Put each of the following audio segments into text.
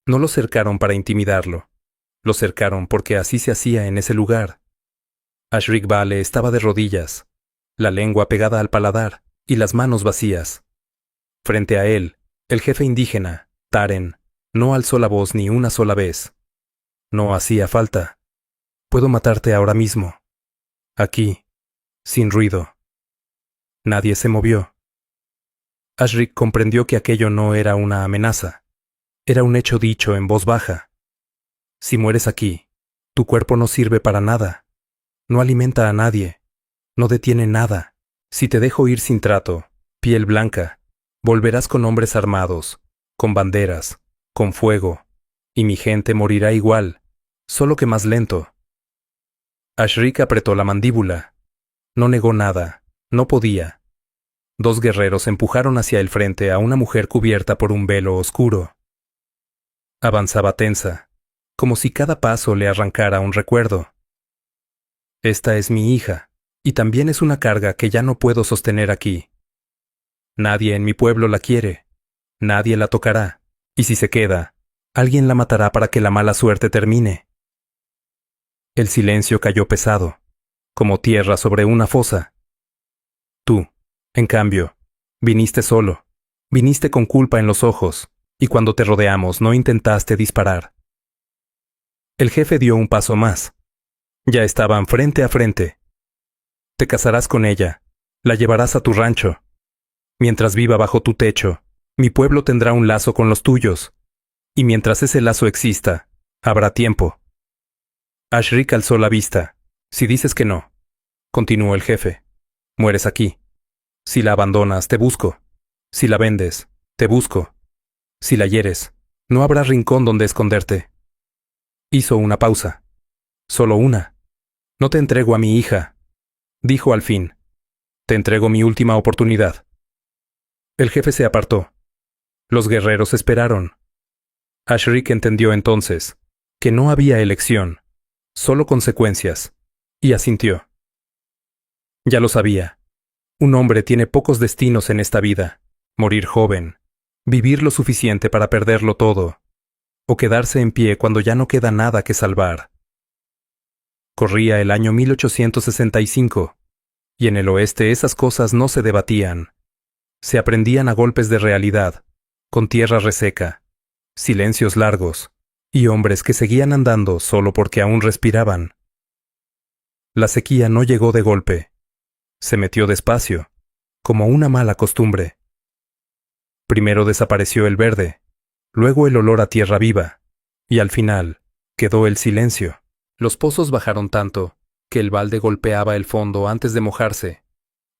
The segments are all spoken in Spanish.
No lo cercaron para intimidarlo. Lo cercaron porque así se hacía en ese lugar. Ashrik Vale estaba de rodillas, la lengua pegada al paladar y las manos vacías. Frente a él, el jefe indígena, Taren, no alzó la voz ni una sola vez. No hacía falta. Puedo matarte ahora mismo. Aquí, sin ruido. Nadie se movió. Ashrik comprendió que aquello no era una amenaza. Era un hecho dicho en voz baja. Si mueres aquí, tu cuerpo no sirve para nada. No alimenta a nadie. No detiene nada. Si te dejo ir sin trato, piel blanca, volverás con hombres armados, con banderas, con fuego, y mi gente morirá igual, solo que más lento. Ashrik apretó la mandíbula. No negó nada. No podía. Dos guerreros empujaron hacia el frente a una mujer cubierta por un velo oscuro. Avanzaba tensa, como si cada paso le arrancara un recuerdo. Esta es mi hija, y también es una carga que ya no puedo sostener aquí. Nadie en mi pueblo la quiere. Nadie la tocará, y si se queda, alguien la matará para que la mala suerte termine. El silencio cayó pesado, como tierra sobre una fosa. Tú, en cambio, viniste solo, viniste con culpa en los ojos, y cuando te rodeamos no intentaste disparar. El jefe dio un paso más. Ya estaban frente a frente. Te casarás con ella, la llevarás a tu rancho. Mientras viva bajo tu techo, mi pueblo tendrá un lazo con los tuyos, y mientras ese lazo exista, habrá tiempo. Ashrik alzó la vista. Si dices que no, continuó el jefe, mueres aquí. Si la abandonas, te busco. Si la vendes, te busco. Si la hieres, no habrá rincón donde esconderte. Hizo una pausa. Solo una. No te entrego a mi hija, dijo al fin. Te entrego mi última oportunidad. El jefe se apartó. Los guerreros esperaron. Ashrik entendió entonces que no había elección, solo consecuencias, y asintió. Ya lo sabía. Un hombre tiene pocos destinos en esta vida: morir joven, vivir lo suficiente para perderlo todo, o quedarse en pie cuando ya no queda nada que salvar. Corría el año 1865, y en el oeste esas cosas no se debatían. Se aprendían a golpes de realidad, con tierra reseca, silencios largos, y hombres que seguían andando solo porque aún respiraban. La sequía no llegó de golpe. Se metió despacio, como una mala costumbre. Primero desapareció el verde, luego el olor a tierra viva, y al final quedó el silencio. Los pozos bajaron tanto que el balde golpeaba el fondo antes de mojarse,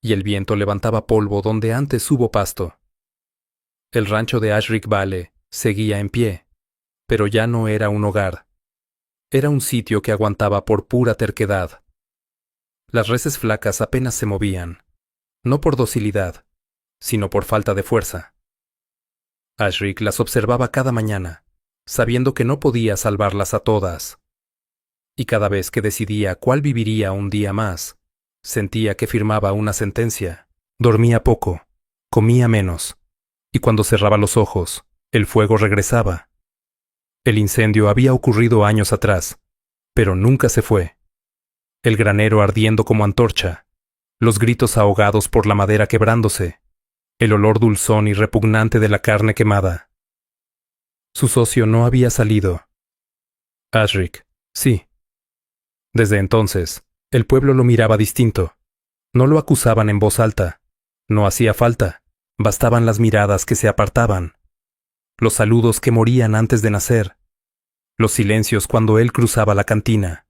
y el viento levantaba polvo donde antes hubo pasto. El rancho de Ashrik Vale seguía en pie, pero ya no era un hogar. Era un sitio que aguantaba por pura terquedad. Las reses flacas apenas se movían, no por docilidad, sino por falta de fuerza. Ashrik las observaba cada mañana, sabiendo que no podía salvarlas a todas. Y cada vez que decidía cuál viviría un día más, sentía que firmaba una sentencia. Dormía poco, comía menos, y cuando cerraba los ojos, el fuego regresaba. El incendio había ocurrido años atrás, pero nunca se fue. El granero ardiendo como antorcha, los gritos ahogados por la madera quebrándose, el olor dulzón y repugnante de la carne quemada. Su socio no había salido. Ashrik, sí. Desde entonces, el pueblo lo miraba distinto. No lo acusaban en voz alta. No hacía falta. Bastaban las miradas que se apartaban. Los saludos que morían antes de nacer. Los silencios cuando él cruzaba la cantina.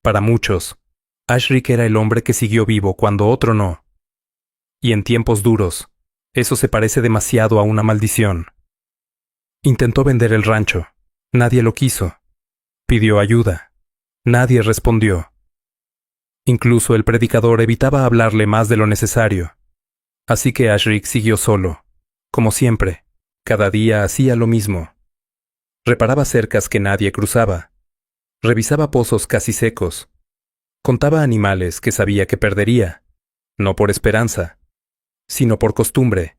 Para muchos, Ashrik era el hombre que siguió vivo cuando otro no. Y en tiempos duros, eso se parece demasiado a una maldición. Intentó vender el rancho. Nadie lo quiso. Pidió ayuda. Nadie respondió. Incluso el predicador evitaba hablarle más de lo necesario. Así que Ashrik siguió solo. Como siempre, cada día hacía lo mismo. Reparaba cercas que nadie cruzaba. Revisaba pozos casi secos. Contaba animales que sabía que perdería, no por esperanza, sino por costumbre.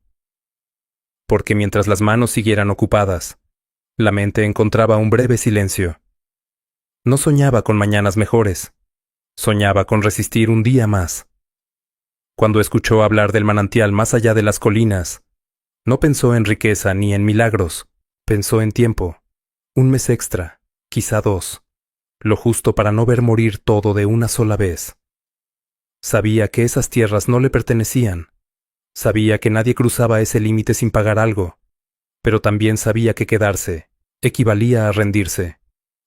Porque mientras las manos siguieran ocupadas, La mente encontraba un breve silencio. No soñaba con mañanas mejores. Soñaba con resistir un día más. Cuando escuchó hablar del manantial más allá de las colinas, no pensó en riqueza ni en milagros, pensó en tiempo. Un mes extra, quizá 2. Lo justo para no ver morir todo de una sola vez. Sabía que esas tierras no le pertenecían. Sabía que nadie cruzaba ese límite sin pagar algo. Pero también sabía que quedarse equivalía a rendirse.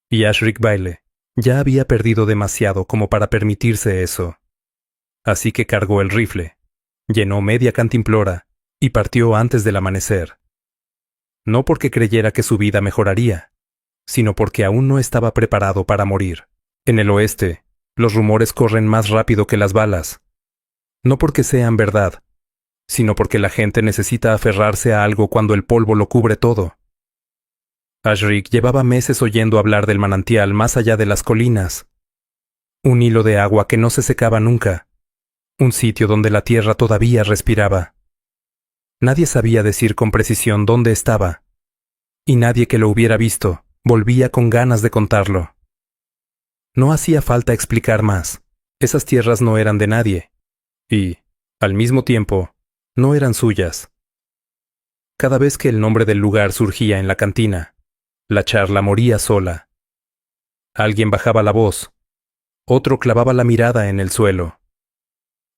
Y Ashric Baile ya había perdido demasiado como para permitirse eso. Así que cargó el rifle, llenó media cantimplora y partió antes del amanecer. No porque creyera que su vida mejoraría, sino porque aún no estaba preparado para morir. En el oeste, los rumores corren más rápido que las balas. No porque sean verdad, sino porque la gente necesita aferrarse a algo cuando el polvo lo cubre todo. Ashric llevaba meses oyendo hablar del manantial más allá de las colinas. Un hilo de agua que no se secaba nunca. Un sitio donde la tierra todavía respiraba. Nadie sabía decir con precisión dónde estaba. Y nadie que lo hubiera visto volvía con ganas de contarlo. No hacía falta explicar más. Esas tierras no eran de nadie. Y, al mismo tiempo, no eran suyas. Cada vez que el nombre del lugar surgía en la cantina, la charla moría sola. Alguien bajaba la voz. Otro clavaba la mirada en el suelo.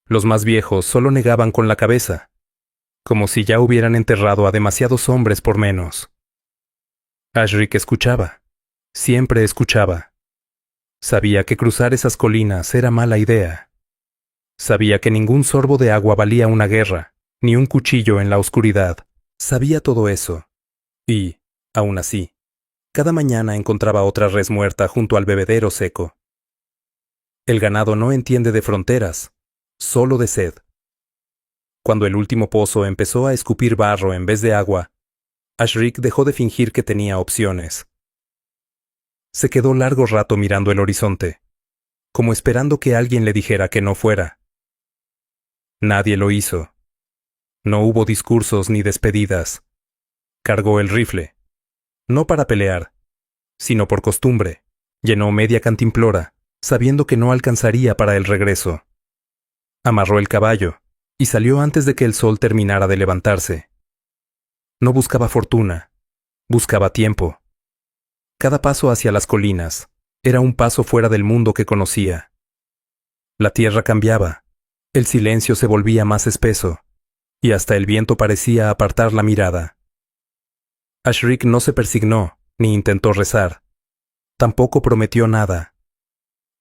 Los más viejos solo negaban con la cabeza, como si ya hubieran enterrado a demasiados hombres por menos. Ashric escuchaba. Siempre escuchaba. Sabía que cruzar esas colinas era mala idea. Sabía que ningún sorbo de agua valía una guerra, ni un cuchillo en la oscuridad. Sabía todo eso. Y, aún así, cada mañana encontraba otra res muerta junto al bebedero seco. El ganado no entiende de fronteras, solo de sed. Cuando el último pozo empezó a escupir barro en vez de agua, Ashric dejó de fingir que tenía opciones. Se quedó largo rato mirando el horizonte, como esperando que alguien le dijera que no fuera. Nadie lo hizo. No hubo discursos ni despedidas. Cargó el rifle. No para pelear, sino por costumbre. Llenó media cantimplora, sabiendo que no alcanzaría para el regreso. Amarró el caballo y salió antes de que el sol terminara de levantarse. No buscaba fortuna, buscaba tiempo. Cada paso hacia las colinas era un paso fuera del mundo que conocía. La tierra cambiaba, el silencio se volvía más espeso, y hasta el viento parecía apartar la mirada. Ashric no se persignó, ni intentó rezar. Tampoco prometió nada.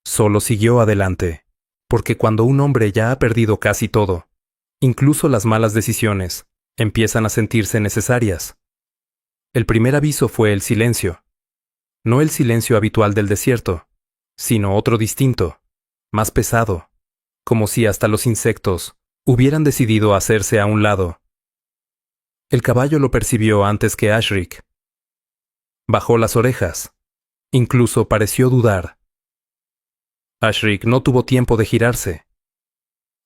Solo siguió adelante, porque cuando un hombre ya ha perdido casi todo, incluso las malas decisiones, empiezan a sentirse necesarias. El primer aviso fue el silencio. No el silencio habitual del desierto, sino otro distinto, más pesado, como si hasta los insectos hubieran decidido hacerse a un lado. El caballo lo percibió antes que Ashric. Bajó las orejas. Incluso pareció dudar. Ashric no tuvo tiempo de girarse.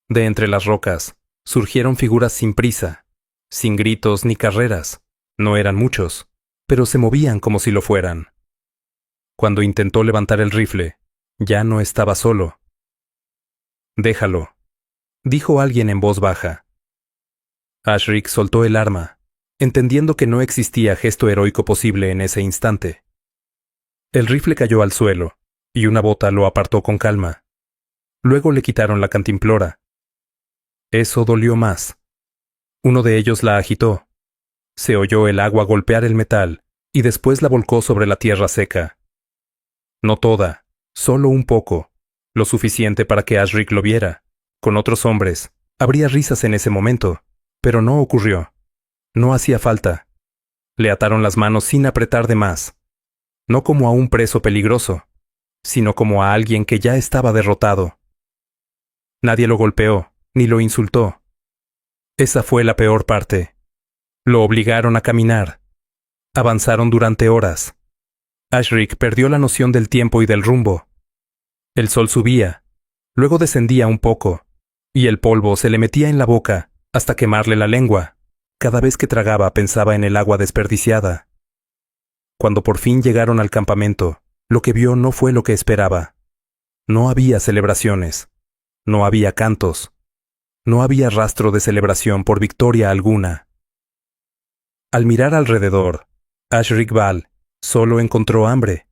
De entre las rocas surgieron figuras sin prisa, sin gritos ni carreras. No eran muchos, pero se movían como si lo fueran. Cuando intentó levantar el rifle, ya no estaba solo. «Déjalo», dijo alguien en voz baja. Ashric soltó el arma, entendiendo que no existía gesto heroico posible en ese instante. El rifle cayó al suelo, y una bota lo apartó con calma. Luego le quitaron la cantimplora. Eso dolió más. Uno de ellos la agitó. Se oyó el agua golpear el metal, y después la volcó sobre la tierra seca. No toda, solo un poco, lo suficiente para que Ashric lo viera. Con otros hombres, habría risas en ese momento, pero no ocurrió. No hacía falta. Le ataron las manos sin apretar de más. No como a un preso peligroso, sino como a alguien que ya estaba derrotado. Nadie lo golpeó, ni lo insultó. Esa fue la peor parte. Lo obligaron a caminar. Avanzaron durante horas. Ashric perdió la noción del tiempo y del rumbo. El sol subía, luego descendía un poco, y el polvo se le metía en la boca hasta quemarle la lengua. Cada vez que tragaba pensaba en el agua desperdiciada. Cuando por fin llegaron al campamento, lo que vio no fue lo que esperaba. No había celebraciones. No había cantos. No había rastro de celebración por victoria alguna. Al mirar alrededor, Ashrik Bal solo encontró hambre.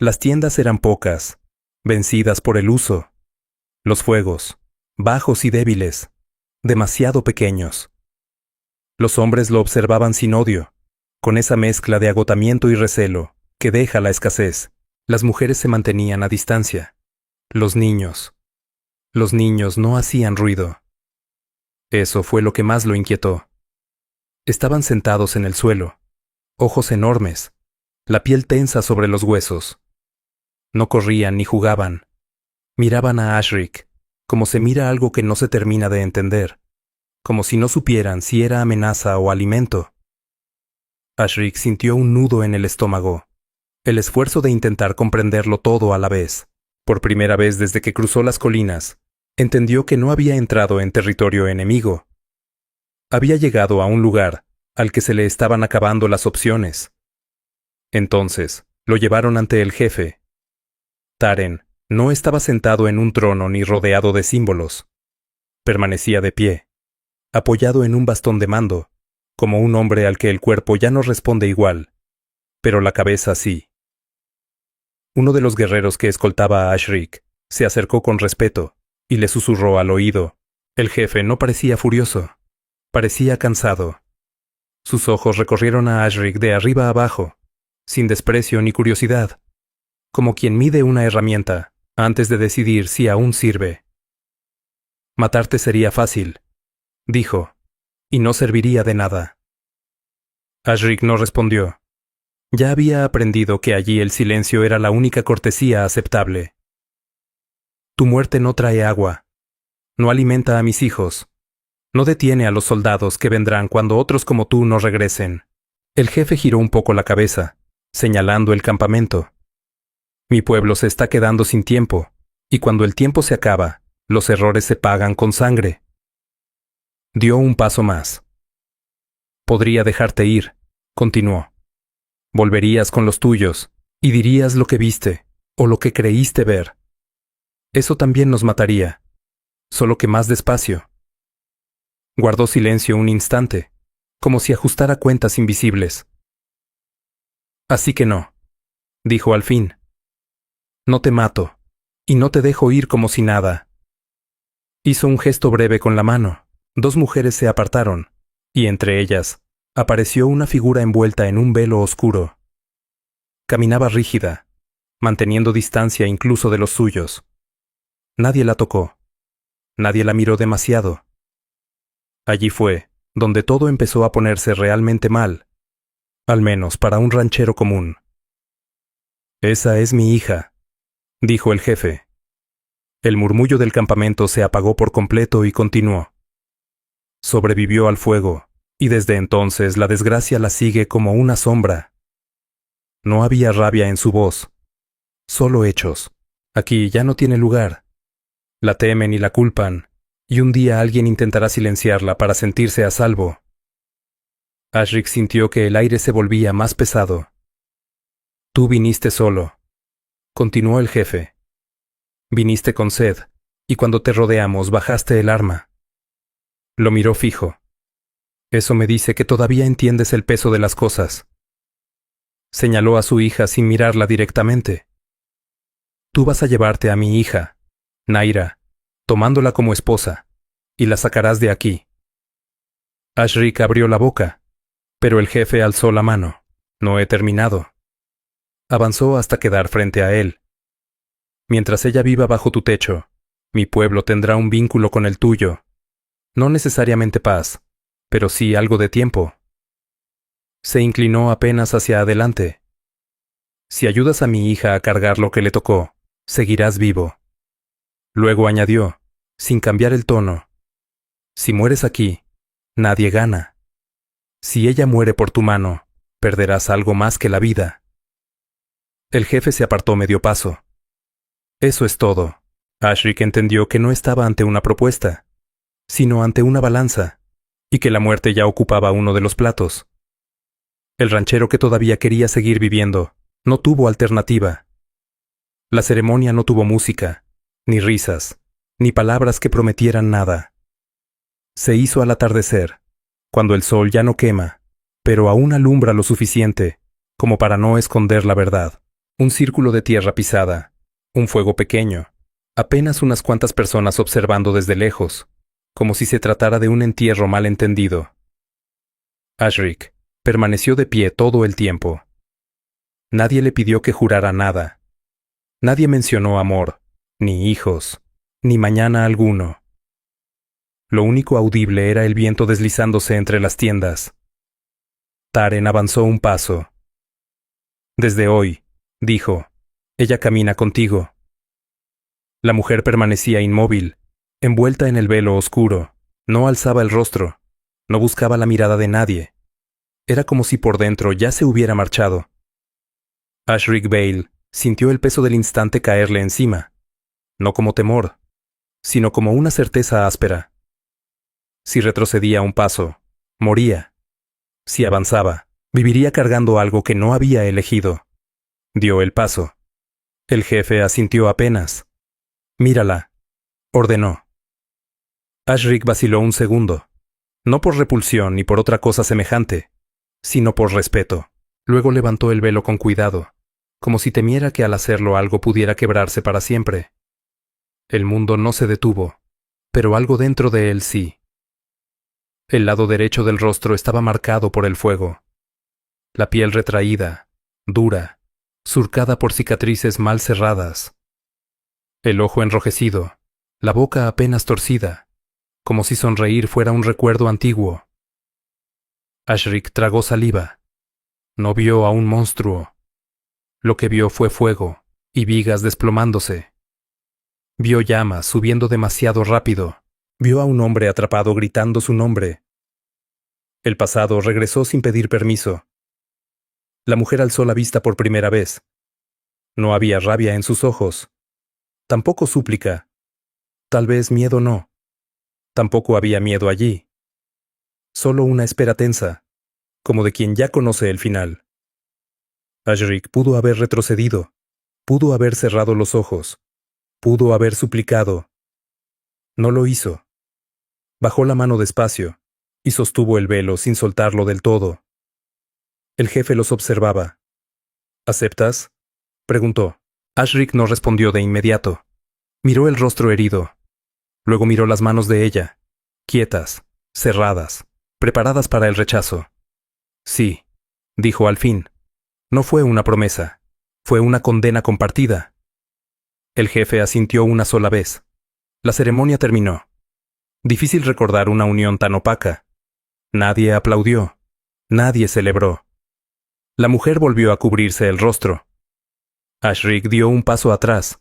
Las tiendas eran pocas, vencidas por el uso. Los fuegos, bajos y débiles, demasiado pequeños. Los hombres lo observaban sin odio, con esa mezcla de agotamiento y recelo que deja la escasez. Las mujeres se mantenían a distancia. Los niños no hacían ruido. Eso fue lo que más lo inquietó. Estaban sentados en el suelo, ojos enormes, la piel tensa sobre los huesos. No corrían ni jugaban. Miraban a Ashrik, como se mira algo que no se termina de entender, como si no supieran si era amenaza o alimento. Ashrik sintió un nudo en el estómago, el esfuerzo de intentar comprenderlo todo a la vez. Por primera vez desde que cruzó las colinas, entendió que no había entrado en territorio enemigo. Había llegado a un lugar al que se le estaban acabando las opciones. Entonces, lo llevaron ante el jefe. Taren no estaba sentado en un trono ni rodeado de símbolos. Permanecía de pie, apoyado en un bastón de mando, como un hombre al que el cuerpo ya no responde igual, pero la cabeza sí. Uno de los guerreros que escoltaba a Ashrik se acercó con respeto y le susurró al oído. El jefe no parecía furioso, parecía cansado. Sus ojos recorrieron a Ashrik de arriba a abajo, sin desprecio ni curiosidad, como quien mide una herramienta antes de decidir si aún sirve. Matarte sería fácil, dijo, y no serviría de nada. Ashrik no respondió. Ya había aprendido que allí el silencio era la única cortesía aceptable. Tu muerte no trae agua, no alimenta a mis hijos, no detiene a los soldados que vendrán cuando otros como tú no regresen. El jefe giró un poco la cabeza, señalando el campamento. Mi pueblo se está quedando sin tiempo, y cuando el tiempo se acaba, los errores se pagan con sangre. Dio un paso más. Podría dejarte ir, continuó. Volverías con los tuyos, y dirías lo que viste, o lo que creíste ver. Eso también nos mataría, solo que más despacio. Guardó silencio un instante, como si ajustara cuentas invisibles. Así que no, dijo al fin. No te mato, y no te dejo ir como si nada. Hizo un gesto breve con la mano. Dos mujeres se apartaron, y entre ellas apareció una figura envuelta en un velo oscuro. Caminaba rígida, manteniendo distancia incluso de los suyos. Nadie la tocó. Nadie la miró demasiado. Allí fue donde todo empezó a ponerse realmente mal, al menos para un ranchero común. Esa es mi hija, dijo el jefe. El murmullo del campamento se apagó por completo y continuó. Sobrevivió al fuego, y desde entonces la desgracia la sigue como una sombra. No había rabia en su voz, solo hechos. Aquí ya no tiene lugar. La temen y la culpan, y un día alguien intentará silenciarla para sentirse a salvo. Ashrik sintió que el aire se volvía más pesado. Tú viniste solo, continuó el jefe. Viniste con sed, y cuando te rodeamos bajaste el arma. Lo miró fijo. Eso me dice que todavía entiendes el peso de las cosas. Señaló a su hija sin mirarla directamente. Tú vas a llevarte a mi hija, Naira, tomándola como esposa, y la sacarás de aquí. Ashrik abrió la boca, pero el jefe alzó la mano. No he terminado. Avanzó hasta quedar frente a él. Mientras ella viva bajo tu techo, mi pueblo tendrá un vínculo con el tuyo. No necesariamente paz, pero sí algo de tiempo. Se inclinó apenas hacia adelante. Si ayudas a mi hija a cargar lo que le tocó, seguirás vivo. Luego añadió, sin cambiar el tono. Si mueres aquí, nadie gana. Si ella muere por tu mano, perderás algo más que la vida. El jefe se apartó medio paso. Eso es todo. Ashrik entendió que no estaba ante una propuesta, sino ante una balanza, y que la muerte ya ocupaba uno de los platos. El ranchero que todavía quería seguir viviendo no tuvo alternativa. La ceremonia no tuvo música, ni risas, ni palabras que prometieran nada. Se hizo al atardecer, cuando el sol ya no quema, pero aún alumbra lo suficiente como para no esconder la verdad. Un círculo de tierra pisada, un fuego pequeño, apenas unas cuantas personas observando desde lejos, como si se tratara de un entierro mal entendido. Ashric permaneció de pie todo el tiempo. Nadie le pidió que jurara nada. Nadie mencionó amor, ni hijos, ni mañana alguno. Lo único audible era el viento deslizándose entre las tiendas. Taren avanzó un paso. Desde hoy, dijo, ella camina contigo. La mujer permanecía inmóvil, envuelta en el velo oscuro, no alzaba el rostro, no buscaba la mirada de nadie. Era como si por dentro ya se hubiera marchado. Ashric Vale sintió el peso del instante caerle encima, no como temor, sino como una certeza áspera. Si retrocedía un paso, moría. Si avanzaba, viviría cargando algo que no había elegido. Dio el paso. El jefe asintió apenas. Mírala, ordenó. Ashric vaciló un segundo, no por repulsión ni por otra cosa semejante, sino por respeto. Luego levantó el velo con cuidado, como si temiera que al hacerlo algo pudiera quebrarse para siempre. El mundo no se detuvo, pero algo dentro de él sí. El lado derecho del rostro estaba marcado por el fuego. La piel retraída, dura, surcada por cicatrices mal cerradas. El ojo enrojecido, la boca apenas torcida, como si sonreír fuera un recuerdo antiguo. Ashric tragó saliva. No vio a un monstruo. Lo que vio fue fuego y vigas desplomándose. Vio llamas subiendo demasiado rápido. Vio a un hombre atrapado gritando su nombre. El pasado regresó sin pedir permiso. La mujer alzó la vista por primera vez. No había rabia en sus ojos. Tampoco súplica. Tal vez miedo no. Tampoco había miedo allí. Solo una espera tensa, como de quien ya conoce el final. Ashric pudo haber retrocedido, pudo haber cerrado los ojos, pudo haber suplicado. No lo hizo. Bajó la mano despacio y sostuvo el velo sin soltarlo del todo. El jefe los observaba. ¿Aceptas?, preguntó. Ashric no respondió de inmediato. Miró el rostro herido. Luego miró las manos de ella, quietas, cerradas, preparadas para el rechazo. Sí, dijo al fin. No fue una promesa, fue una condena compartida. El jefe asintió una sola vez. La ceremonia terminó. Difícil recordar una unión tan opaca. Nadie aplaudió, nadie celebró. La mujer volvió a cubrirse el rostro. Ashric dio un paso atrás,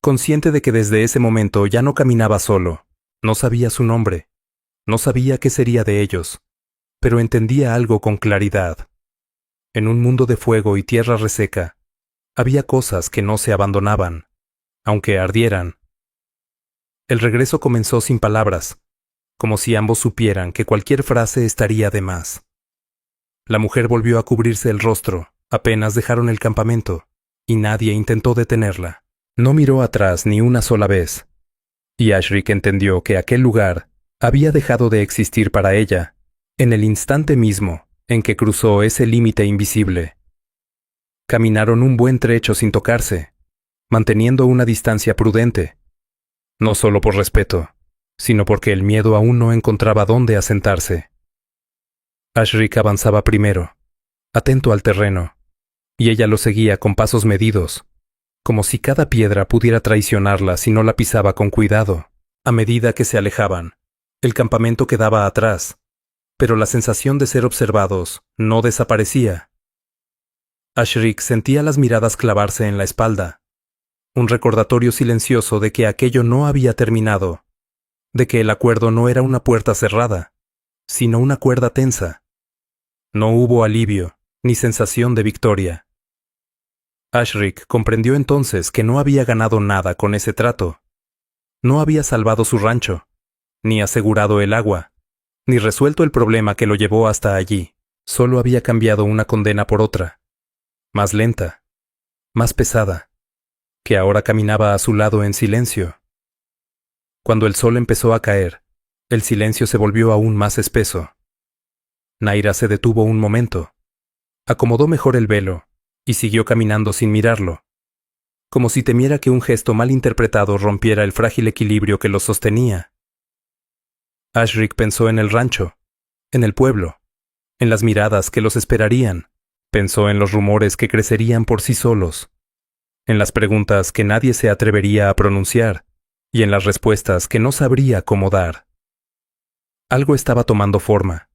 consciente de que desde ese momento ya no caminaba solo. No sabía su nombre, no sabía qué sería de ellos, pero entendía algo con claridad. En un mundo de fuego y tierra reseca, había cosas que no se abandonaban, aunque ardieran. El regreso comenzó sin palabras, como si ambos supieran que cualquier frase estaría de más. La mujer volvió a cubrirse el rostro, apenas dejaron el campamento, y nadie intentó detenerla. No miró atrás ni una sola vez, y Ashric entendió que aquel lugar había dejado de existir para ella, en el instante mismo en que cruzó ese límite invisible. Caminaron un buen trecho sin tocarse, manteniendo una distancia prudente, no solo por respeto, sino porque el miedo aún no encontraba dónde asentarse. Ashric avanzaba primero, atento al terreno, y ella lo seguía con pasos medidos, como si cada piedra pudiera traicionarla si no la pisaba con cuidado. A medida que se alejaban, el campamento quedaba atrás, pero la sensación de ser observados no desaparecía. Ashric sentía las miradas clavarse en la espalda, un recordatorio silencioso de que aquello no había terminado, de que el acuerdo no era una puerta cerrada, sino una cuerda tensa. No hubo alivio, ni sensación de victoria. Ashric comprendió entonces que no había ganado nada con ese trato. No había salvado su rancho, ni asegurado el agua, ni resuelto el problema que lo llevó hasta allí. Solo había cambiado una condena por otra, más lenta, más pesada, que ahora caminaba a su lado en silencio. Cuando el sol empezó a caer, el silencio se volvió aún más espeso. Naira se detuvo un momento, acomodó mejor el velo y siguió caminando sin mirarlo, como si temiera que un gesto mal interpretado rompiera el frágil equilibrio que los sostenía. Ashric pensó en el rancho, en el pueblo, en las miradas que los esperarían, pensó en los rumores que crecerían por sí solos, en las preguntas que nadie se atrevería a pronunciar y en las respuestas que no sabría cómo dar. Algo estaba tomando forma.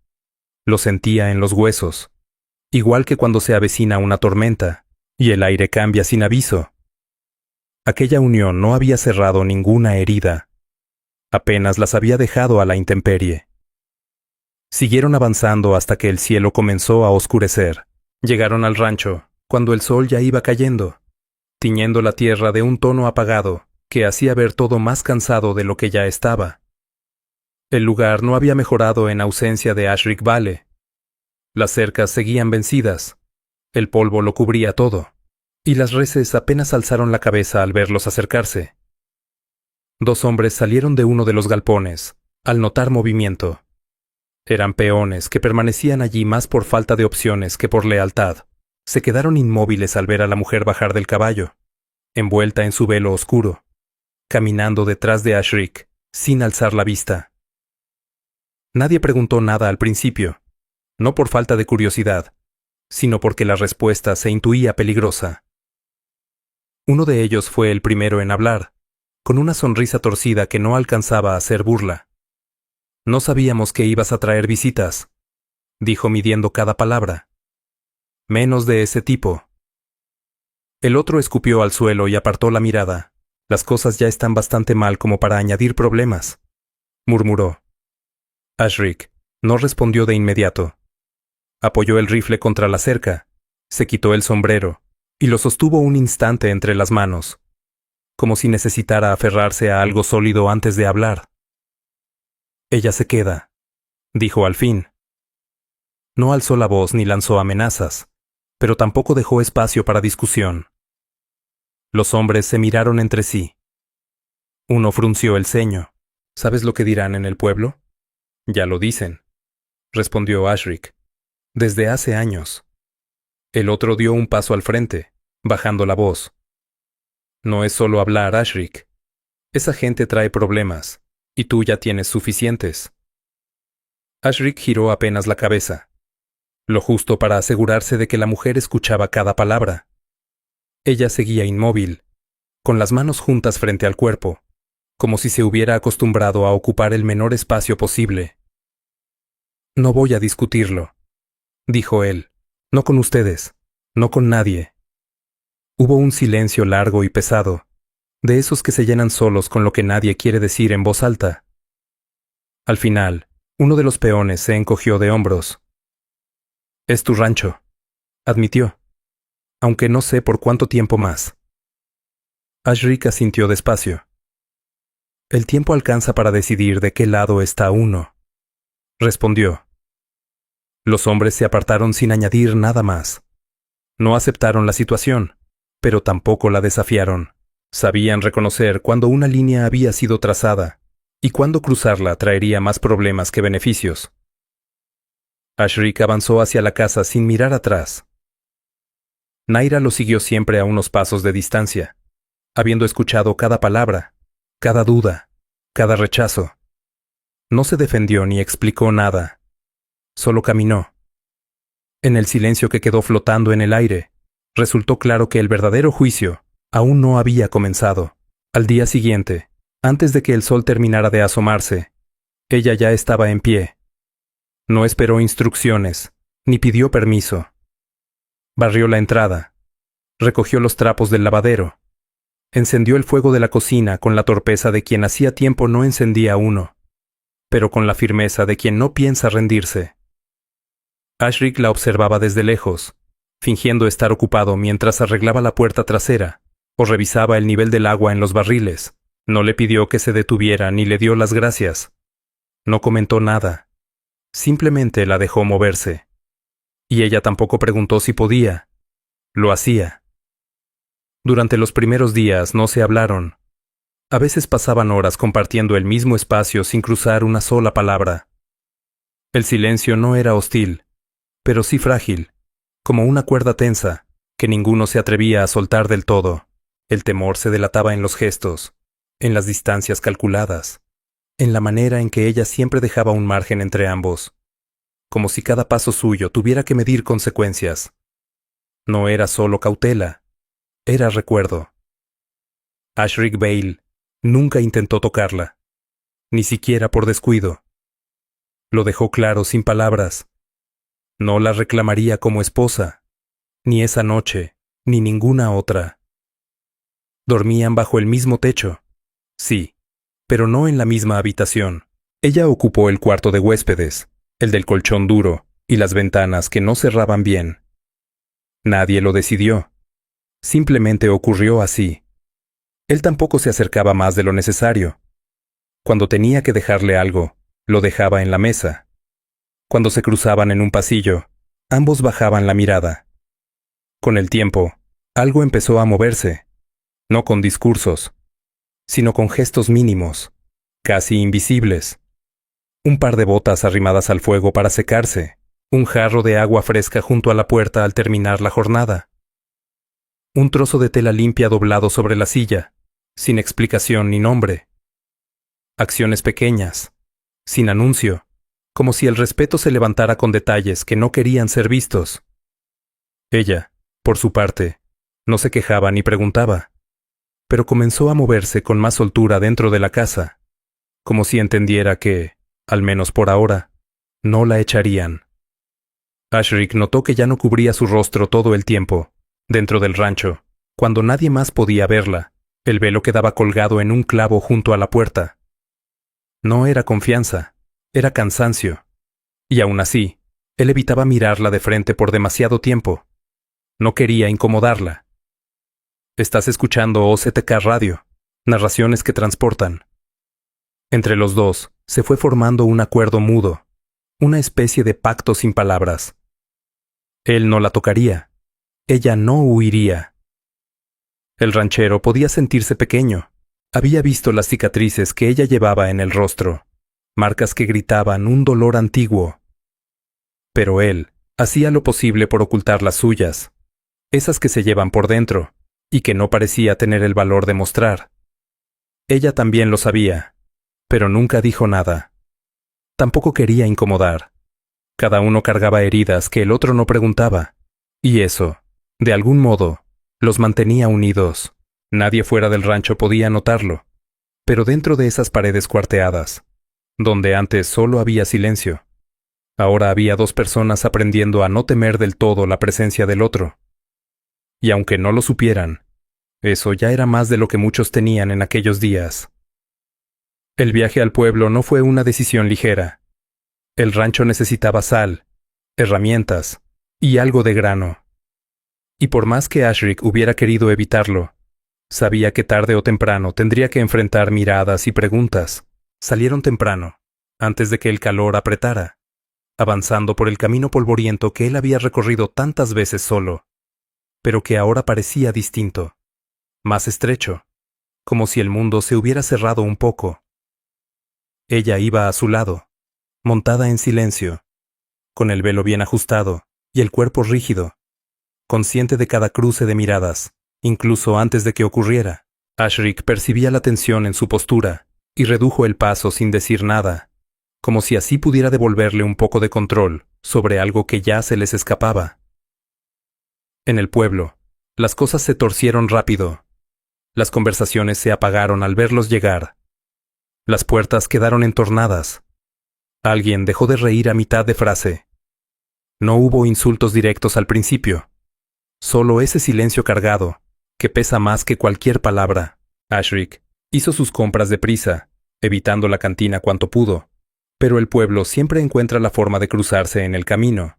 Lo sentía en los huesos, igual que cuando se avecina una tormenta y el aire cambia sin aviso. Aquella unión no había cerrado ninguna herida, apenas las había dejado a la intemperie. Siguieron avanzando hasta que el cielo comenzó a oscurecer. Llegaron al rancho, cuando el sol ya iba cayendo, tiñendo la tierra de un tono apagado que hacía ver todo más cansado de lo que ya estaba. El lugar no había mejorado en ausencia de Ashric Vale. Las cercas seguían vencidas, el polvo lo cubría todo, y las reses apenas alzaron la cabeza al verlos acercarse. Dos hombres salieron de uno de los galpones, al notar movimiento. Eran peones que permanecían allí más por falta de opciones que por lealtad. Se quedaron inmóviles al ver a la mujer bajar del caballo, envuelta en su velo oscuro, caminando detrás de Ashric, sin alzar la vista. Nadie preguntó nada al principio, no por falta de curiosidad, sino porque la respuesta se intuía peligrosa. Uno de ellos fue el primero en hablar, con una sonrisa torcida que no alcanzaba a hacer burla. No sabíamos que ibas a traer visitas, dijo midiendo cada palabra. Menos de ese tipo. El otro escupió al suelo y apartó la mirada. Las cosas ya están bastante mal como para añadir problemas, murmuró. Ashric no respondió de inmediato. Apoyó el rifle contra la cerca, se quitó el sombrero y lo sostuvo un instante entre las manos, como si necesitara aferrarse a algo sólido antes de hablar. Ella se queda, dijo al fin. No alzó la voz ni lanzó amenazas, pero tampoco dejó espacio para discusión. Los hombres se miraron entre sí. Uno frunció el ceño. ¿Sabes lo que dirán en el pueblo? Ya lo dicen, respondió Ashric. Desde hace años. El otro dio un paso al frente, bajando la voz. No es solo hablar, Ashric. Esa gente trae problemas, y tú ya tienes suficientes. Ashric giró apenas la cabeza, lo justo para asegurarse de que la mujer escuchaba cada palabra. Ella seguía inmóvil, con las manos juntas frente al cuerpo, como si se hubiera acostumbrado a ocupar el menor espacio posible. No voy a discutirlo, dijo él. No con ustedes, no con nadie. Hubo un silencio largo y pesado, de esos que se llenan solos con lo que nadie quiere decir en voz alta. Al final, uno de los peones se encogió de hombros. Es tu rancho, admitió, aunque no sé por cuánto tiempo más. Ashric asintió despacio. El tiempo alcanza para decidir de qué lado está uno, respondió. Los hombres se apartaron sin añadir nada más. No aceptaron la situación, pero tampoco la desafiaron. Sabían reconocer cuando una línea había sido trazada y cuándo cruzarla traería más problemas que beneficios. Ashric avanzó hacia la casa sin mirar atrás. Naira lo siguió siempre a unos pasos de distancia, habiendo escuchado cada palabra, cada duda, cada rechazo. No se defendió ni explicó nada. Solo caminó. En el silencio que quedó flotando en el aire, resultó claro que el verdadero juicio aún no había comenzado. Al día siguiente, antes de que el sol terminara de asomarse, ella ya estaba en pie. No esperó instrucciones, ni pidió permiso. Barrió la entrada, recogió los trapos del lavadero, encendió el fuego de la cocina con la torpeza de quien hacía tiempo no encendía uno, pero con la firmeza de quien no piensa rendirse. Ashric la observaba desde lejos, fingiendo estar ocupado mientras arreglaba la puerta trasera o revisaba el nivel del agua en los barriles. No le pidió que se detuviera ni le dio las gracias. No comentó nada. Simplemente la dejó moverse. Y ella tampoco preguntó si podía. Lo hacía. Durante los primeros días no se hablaron. A veces pasaban horas compartiendo el mismo espacio sin cruzar una sola palabra. El silencio no era hostil, pero sí frágil, como una cuerda tensa, que ninguno se atrevía a soltar del todo. El temor se delataba en los gestos, en las distancias calculadas, en la manera en que ella siempre dejaba un margen entre ambos, como si cada paso suyo tuviera que medir consecuencias. No era solo cautela, era recuerdo. Ashrick Vale nunca intentó tocarla, ni siquiera por descuido. Lo dejó claro sin palabras. No la reclamaría como esposa, ni esa noche, ni ninguna otra. Dormían bajo el mismo techo, sí, pero no en la misma habitación. Ella ocupó el cuarto de huéspedes, el del colchón duro y las ventanas que no cerraban bien. Nadie lo decidió. Simplemente ocurrió así. Él tampoco se acercaba más de lo necesario. Cuando tenía que dejarle algo, lo dejaba en la mesa. Cuando se cruzaban en un pasillo, ambos bajaban la mirada. Con el tiempo, algo empezó a moverse, no con discursos, sino con gestos mínimos, casi invisibles. Un par de botas arrimadas al fuego para secarse, un jarro de agua fresca junto a la puerta al terminar la jornada. Un trozo de tela limpia doblado sobre la silla, sin explicación ni nombre. Acciones pequeñas, sin anuncio, como si el respeto se levantara con detalles que no querían ser vistos. Ella, por su parte, no se quejaba ni preguntaba, pero comenzó a moverse con más soltura dentro de la casa, como si entendiera que, al menos por ahora, no la echarían. Ashrick notó que ya no cubría su rostro todo el tiempo. Dentro del rancho, cuando nadie más podía verla, el velo quedaba colgado en un clavo junto a la puerta. No era confianza, era cansancio. Y aún así, él evitaba mirarla de frente por demasiado tiempo. No quería incomodarla. Estás escuchando OCTK Radio, narraciones que transportan. Entre los dos, se fue formando un acuerdo mudo, una especie de pacto sin palabras. Él no la tocaría. Ella no huiría. El ranchero podía sentirse pequeño. Había visto las cicatrices que ella llevaba en el rostro, marcas que gritaban un dolor antiguo. Pero él hacía lo posible por ocultar las suyas, esas que se llevan por dentro, y que no parecía tener el valor de mostrar. Ella también lo sabía, pero nunca dijo nada. Tampoco quería incomodar. Cada uno cargaba heridas que el otro no preguntaba, y eso, de algún modo, los mantenía unidos. Nadie fuera del rancho podía notarlo, pero dentro de esas paredes cuarteadas, donde antes solo había silencio, ahora había dos personas aprendiendo a no temer del todo la presencia del otro. Y aunque no lo supieran, eso ya era más de lo que muchos tenían en aquellos días. El viaje al pueblo no fue una decisión ligera. El rancho necesitaba sal, herramientas y algo de grano. Y por más que Ashrick hubiera querido evitarlo, sabía que tarde o temprano tendría que enfrentar miradas y preguntas. Salieron temprano, antes de que el calor apretara, avanzando por el camino polvoriento que él había recorrido tantas veces solo, pero que ahora parecía distinto, más estrecho, como si el mundo se hubiera cerrado un poco. Ella iba a su lado, montada en silencio, con el velo bien ajustado y el cuerpo rígido, consciente de cada cruce de miradas, incluso antes de que ocurriera. Ashrick percibía la tensión en su postura y redujo el paso sin decir nada, como si así pudiera devolverle un poco de control sobre algo que ya se les escapaba. En el pueblo, las cosas se torcieron rápido. Las conversaciones se apagaron al verlos llegar. Las puertas quedaron entornadas. Alguien dejó de reír a mitad de frase. No hubo insultos directos al principio. Solo ese silencio cargado, que pesa más que cualquier palabra. Ashrick hizo sus compras deprisa, evitando la cantina cuanto pudo, pero el pueblo siempre encuentra la forma de cruzarse en el camino.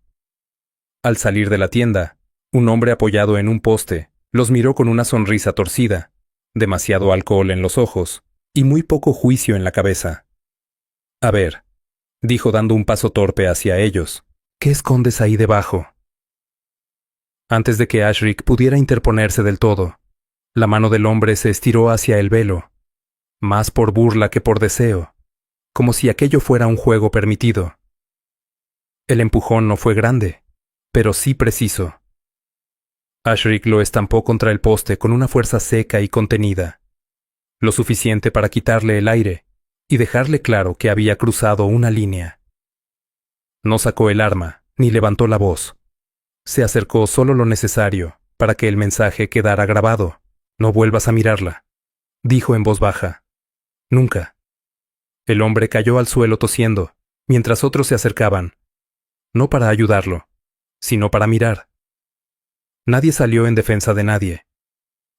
Al salir de la tienda, un hombre apoyado en un poste los miró con una sonrisa torcida, demasiado alcohol en los ojos y muy poco juicio en la cabeza. «A ver», dijo dando un paso torpe hacia ellos, «¿qué escondes ahí debajo?» Antes de que Ashric pudiera interponerse del todo, la mano del hombre se estiró hacia el velo, más por burla que por deseo, como si aquello fuera un juego permitido. El empujón no fue grande, pero sí preciso. Ashric lo estampó contra el poste con una fuerza seca y contenida, lo suficiente para quitarle el aire y dejarle claro que había cruzado una línea. No sacó el arma, ni levantó la voz. Se acercó solo lo necesario para que el mensaje quedara grabado. «No vuelvas a mirarla», dijo en voz baja. «Nunca». El hombre cayó al suelo tosiendo, mientras otros se acercaban, no para ayudarlo, sino para mirar. Nadie salió en defensa de nadie.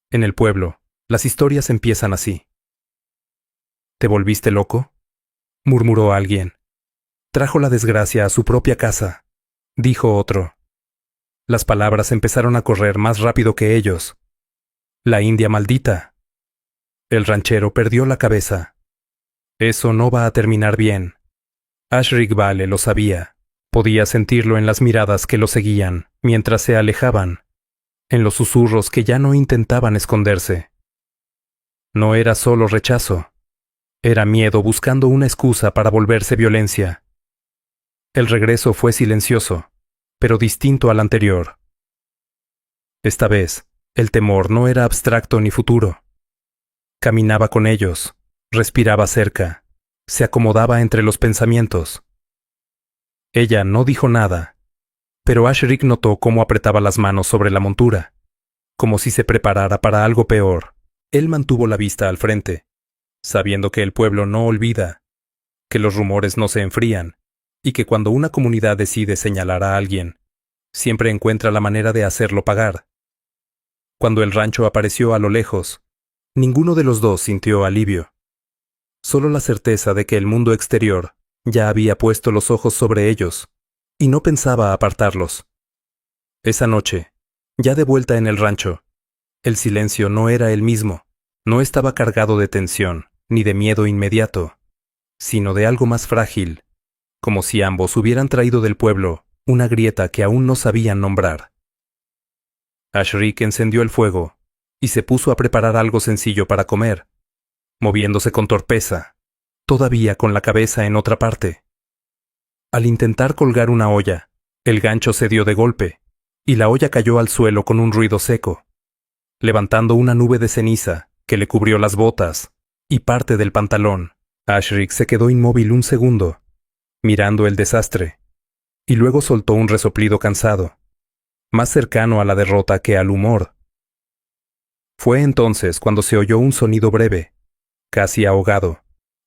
En el pueblo, las historias empiezan así. «¿Te volviste loco?», murmuró alguien. «Trajo la desgracia a su propia casa», dijo otro. Las palabras empezaron a correr más rápido que ellos. «La India maldita». El ranchero perdió la cabeza. Eso no va a terminar bien. Ashric Vale lo sabía. Podía sentirlo en las miradas que lo seguían mientras se alejaban, en los susurros que ya no intentaban esconderse. No era solo rechazo. Era miedo buscando una excusa para volverse violencia. El regreso fue silencioso, pero distinto al anterior. Esta vez, el temor no era abstracto ni futuro. Caminaba con ellos, respiraba cerca, se acomodaba entre los pensamientos. Ella no dijo nada, pero Ashric notó cómo apretaba las manos sobre la montura, como si se preparara para algo peor. Él mantuvo la vista al frente, sabiendo que el pueblo no olvida, que los rumores no se enfrían, y que cuando una comunidad decide señalar a alguien, siempre encuentra la manera de hacerlo pagar. Cuando el rancho apareció a lo lejos, ninguno de los dos sintió alivio. Solo la certeza de que el mundo exterior ya había puesto los ojos sobre ellos, y no pensaba apartarlos. Esa noche, ya de vuelta en el rancho, el silencio no era el mismo, no estaba cargado de tensión, ni de miedo inmediato, sino de algo más frágil, como si ambos hubieran traído del pueblo una grieta que aún no sabían nombrar. Ashric encendió el fuego y se puso a preparar algo sencillo para comer, moviéndose con torpeza, todavía con la cabeza en otra parte. Al intentar colgar una olla, el gancho cedió de golpe, y la olla cayó al suelo con un ruido seco, levantando una nube de ceniza que le cubrió las botas y parte del pantalón. Ashric se quedó inmóvil un segundo, mirando el desastre, y luego soltó un resoplido cansado, más cercano a la derrota que al humor. Fue entonces cuando se oyó un sonido breve, casi ahogado,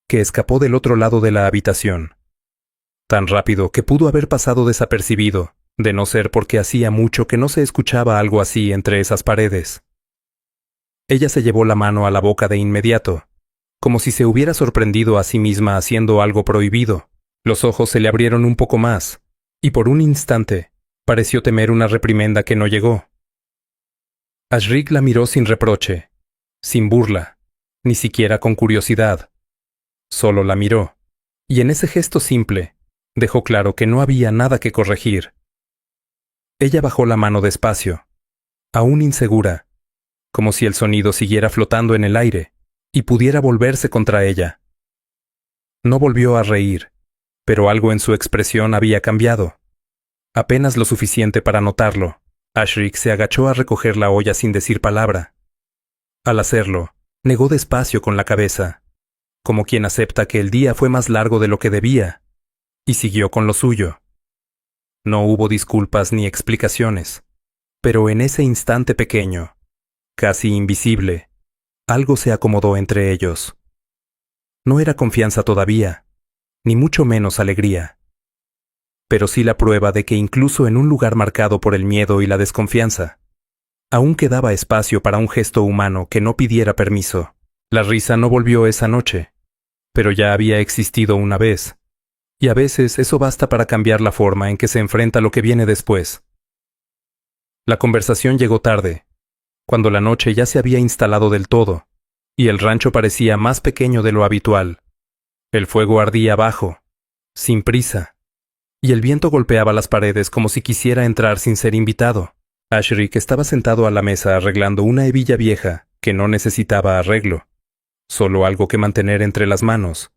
que escapó del otro lado de la habitación. Tan rápido que pudo haber pasado desapercibido, de no ser porque hacía mucho que no se escuchaba algo así entre esas paredes. Ella se llevó la mano a la boca de inmediato, como si se hubiera sorprendido a sí misma haciendo algo prohibido. Los ojos se le abrieron un poco más, y por un instante pareció temer una reprimenda que no llegó. Ashric la miró sin reproche, sin burla, ni siquiera con curiosidad. Solo la miró, y en ese gesto simple dejó claro que no había nada que corregir. Ella bajó la mano despacio, aún insegura, como si el sonido siguiera flotando en el aire y pudiera volverse contra ella. No volvió a reír, pero algo en su expresión había cambiado. Apenas lo suficiente para notarlo, Ashric se agachó a recoger la olla sin decir palabra. Al hacerlo, negó despacio con la cabeza, como quien acepta que el día fue más largo de lo que debía, y siguió con lo suyo. No hubo disculpas ni explicaciones, pero en ese instante pequeño, casi invisible, algo se acomodó entre ellos. No era confianza todavía, ni mucho menos alegría, pero sí la prueba de que incluso en un lugar marcado por el miedo y la desconfianza, aún quedaba espacio para un gesto humano que no pidiera permiso. La risa no volvió esa noche, pero ya había existido una vez, y a veces eso basta para cambiar la forma en que se enfrenta lo que viene después. La conversación llegó tarde, cuando la noche ya se había instalado del todo, y el rancho parecía más pequeño de lo habitual. El fuego ardía abajo, sin prisa, y el viento golpeaba las paredes como si quisiera entrar sin ser invitado. Ashrik estaba sentado a la mesa arreglando una hebilla vieja que no necesitaba arreglo, solo algo que mantener entre las manos.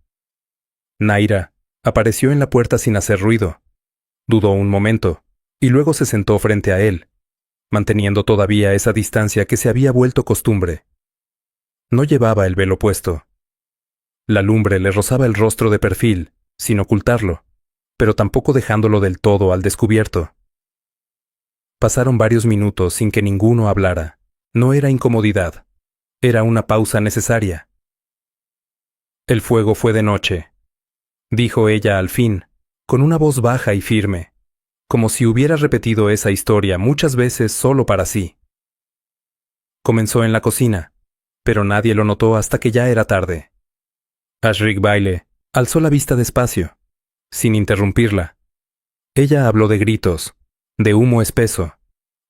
Naira apareció en la puerta sin hacer ruido. Dudó un momento, y luego se sentó frente a él, manteniendo todavía esa distancia que se había vuelto costumbre. No llevaba el velo puesto. La lumbre le rozaba el rostro de perfil, sin ocultarlo, pero tampoco dejándolo del todo al descubierto. Pasaron varios minutos sin que ninguno hablara. No era incomodidad, era una pausa necesaria. El fuego fue de noche, dijo ella al fin, con una voz baja y firme, como si hubiera repetido esa historia muchas veces solo para sí. Comenzó en la cocina, pero nadie lo notó hasta que ya era tarde. Ashrik Baile alzó la vista despacio, sin interrumpirla. Ella habló de gritos, de humo espeso,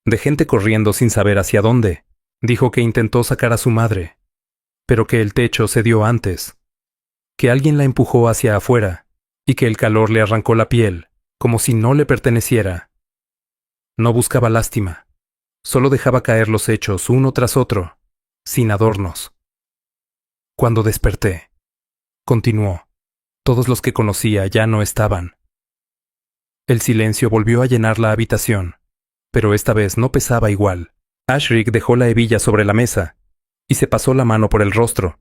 de gente corriendo sin saber hacia dónde. Dijo que intentó sacar a su madre, pero que el techo cedió antes, que alguien la empujó hacia afuera y que el calor le arrancó la piel, como si no le perteneciera. No buscaba lástima, solo dejaba caer los hechos uno tras otro, sin adornos. Cuando desperté, continuó, todos los que conocía ya no estaban. El silencio volvió a llenar la habitación, pero esta vez no pesaba igual. Ashrik dejó la hebilla sobre la mesa y se pasó la mano por el rostro,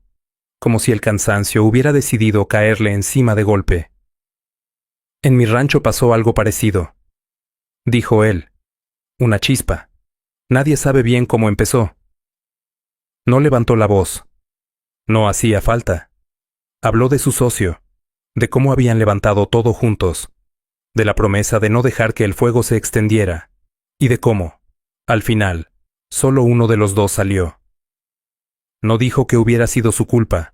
como si el cansancio hubiera decidido caerle encima de golpe. En mi rancho pasó algo parecido, dijo él. Una chispa. Nadie sabe bien cómo empezó. No levantó la voz. No hacía falta. Habló de su socio, de cómo habían levantado todo juntos, de la promesa de no dejar que el fuego se extendiera, y de cómo, al final, solo uno de los dos salió. No dijo que hubiera sido su culpa,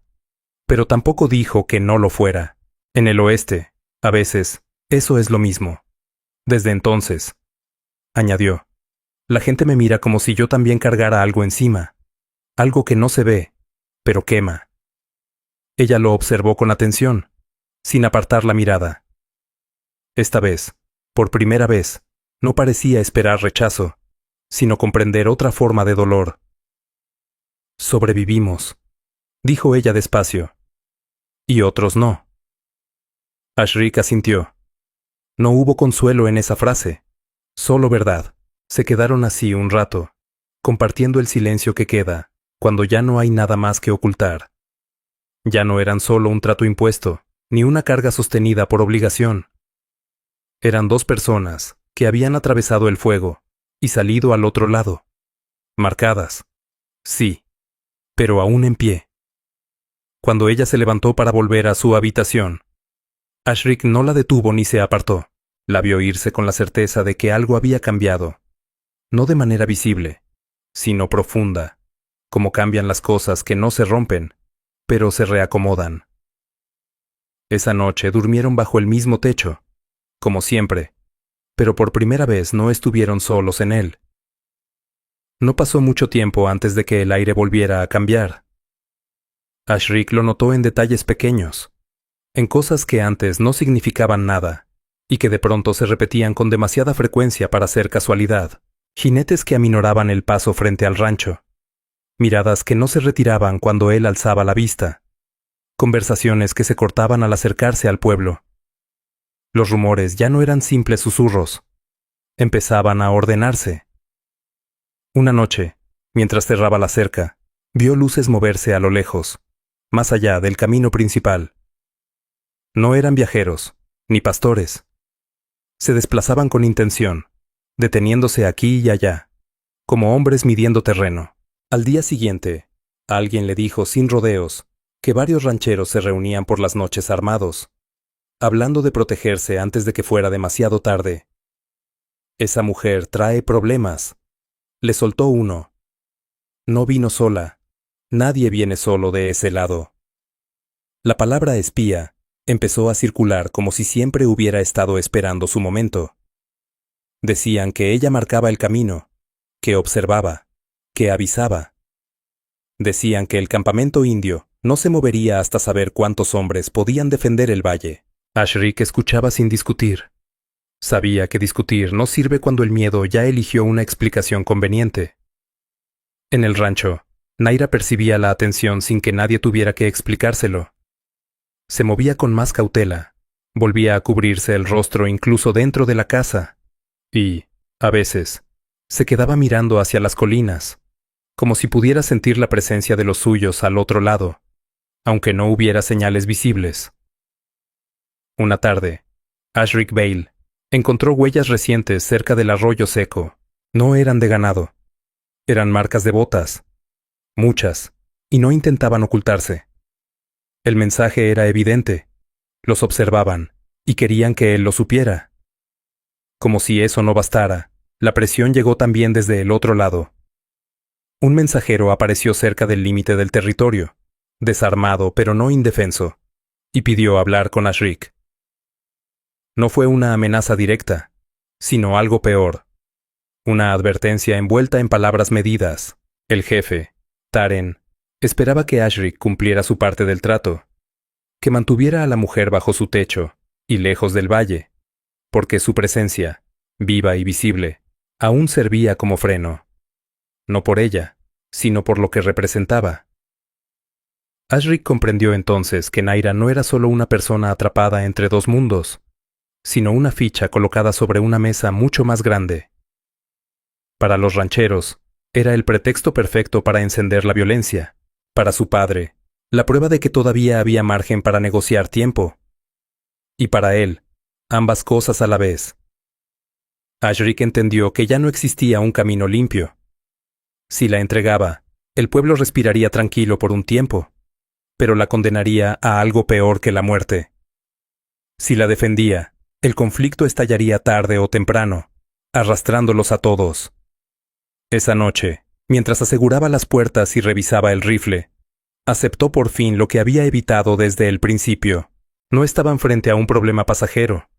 pero tampoco dijo que no lo fuera. En el oeste, a veces, eso es lo mismo. Desde entonces, añadió, la gente me mira como si yo también cargara algo encima, algo que no se ve, pero quema. Ella lo observó con atención, sin apartar la mirada. Esta vez, por primera vez, no parecía esperar rechazo, sino comprender otra forma de dolor. Sobrevivimos, dijo ella despacio. Y otros no. Ashrik asintió. No hubo consuelo en esa frase, solo verdad. Se quedaron así un rato, compartiendo el silencio que queda, cuando ya no hay nada más que ocultar. Ya no eran solo un trato impuesto, ni una carga sostenida por obligación. Eran dos personas que habían atravesado el fuego y salido al otro lado. Marcadas. Sí, pero aún en pie. Cuando ella se levantó para volver a su habitación, Ashrik no la detuvo ni se apartó. La vio irse con la certeza de que algo había cambiado. No de manera visible, sino profunda, como cambian las cosas que no se rompen, pero se reacomodan. Esa noche durmieron bajo el mismo techo, como siempre, pero por primera vez no estuvieron solos en él. No pasó mucho tiempo antes de que el aire volviera a cambiar. Ashrik lo notó en detalles pequeños, en cosas que antes no significaban nada, y que de pronto se repetían con demasiada frecuencia para ser casualidad. Jinetes que aminoraban el paso frente al rancho. Miradas que no se retiraban cuando él alzaba la vista. Conversaciones que se cortaban al acercarse al pueblo. Los rumores ya no eran simples susurros. Empezaban a ordenarse. Una noche, mientras cerraba la cerca, vio luces moverse a lo lejos, más allá del camino principal. No eran viajeros, ni pastores. Se desplazaban con intención, deteniéndose aquí y allá, como hombres midiendo terreno. Al día siguiente, alguien le dijo sin rodeos que varios rancheros se reunían por las noches armados, hablando de protegerse antes de que fuera demasiado tarde. Esa mujer trae problemas, le soltó uno. No vino sola, nadie viene solo de ese lado. La palabra espía empezó a circular como si siempre hubiera estado esperando su momento. Decían que ella marcaba el camino, que observaba, que avisaba. Decían que el campamento indio no se movería hasta saber cuántos hombres podían defender el valle. Ashrik escuchaba sin discutir. Sabía que discutir no sirve cuando el miedo ya eligió una explicación conveniente. En el rancho, Naira percibía la atención sin que nadie tuviera que explicárselo. Se movía con más cautela, volvía a cubrirse el rostro incluso dentro de la casa, y, a veces, se quedaba mirando hacia las colinas, como si pudiera sentir la presencia de los suyos al otro lado, aunque no hubiera señales visibles. Una tarde, Ashrick Vale encontró huellas recientes cerca del arroyo seco. No eran de ganado. Eran marcas de botas. Muchas, y no intentaban ocultarse. El mensaje era evidente. Los observaban, y querían que él lo supiera. Como si eso no bastara, la presión llegó también desde el otro lado. Un mensajero apareció cerca del límite del territorio, desarmado pero no indefenso, y pidió hablar con Ashrick. No fue una amenaza directa, sino algo peor. Una advertencia envuelta en palabras medidas. El jefe, Taren, esperaba que Ashrick cumpliera su parte del trato, que mantuviera a la mujer bajo su techo y lejos del valle, porque su presencia, viva y visible, aún servía como freno. No por ella, sino por lo que representaba. Ashrick comprendió entonces que Naira no era solo una persona atrapada entre dos mundos, sino una ficha colocada sobre una mesa mucho más grande. Para los rancheros, era el pretexto perfecto para encender la violencia. Para su padre, la prueba de que todavía había margen para negociar tiempo. Y para él, ambas cosas a la vez. Ashrick entendió que ya no existía un camino limpio. Si la entregaba, el pueblo respiraría tranquilo por un tiempo, pero la condenaría a algo peor que la muerte. Si la defendía, el conflicto estallaría tarde o temprano, arrastrándolos a todos. Esa noche, mientras aseguraba las puertas y revisaba el rifle, aceptó por fin lo que había evitado desde el principio. No estaban frente a un problema pasajero.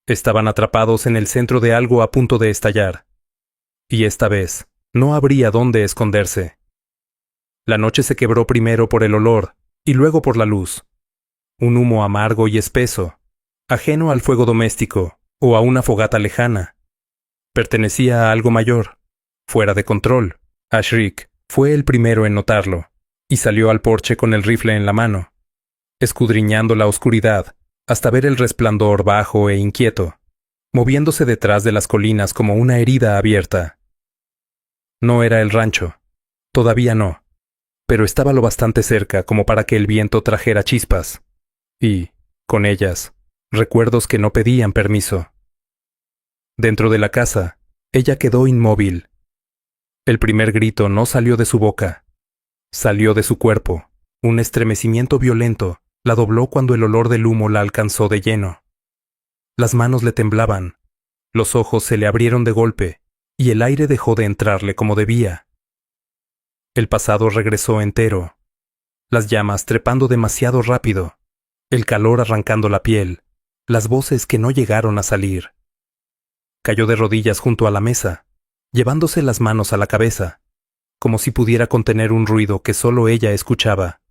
Estaban atrapados en el centro de algo a punto de estallar. Y esta vez, no habría dónde esconderse. La noche se quebró primero por el olor, y luego por la luz. Un humo amargo y espeso, ajeno al fuego doméstico o a una fogata lejana. Pertenecía a algo mayor, fuera de control. Ashrick fue el primero en notarlo, y salió al porche con el rifle en la mano, escudriñando la oscuridad hasta ver el resplandor bajo e inquieto, moviéndose detrás de las colinas como una herida abierta. No era el rancho, todavía no, pero estaba lo bastante cerca como para que el viento trajera chispas, y, con ellas, recuerdos que no pedían permiso. Dentro de la casa, ella quedó inmóvil. El primer grito no salió de su boca, salió de su cuerpo. Un estremecimiento violento la dobló cuando el olor del humo la alcanzó de lleno. Las manos le temblaban, los ojos se le abrieron de golpe, y el aire dejó de entrarle como debía. El pasado regresó entero, las llamas trepando demasiado rápido, el calor arrancando la piel, las voces que no llegaron a salir. Cayó de rodillas junto a la mesa, llevándose las manos a la cabeza, como si pudiera contener un ruido que solo ella escuchaba.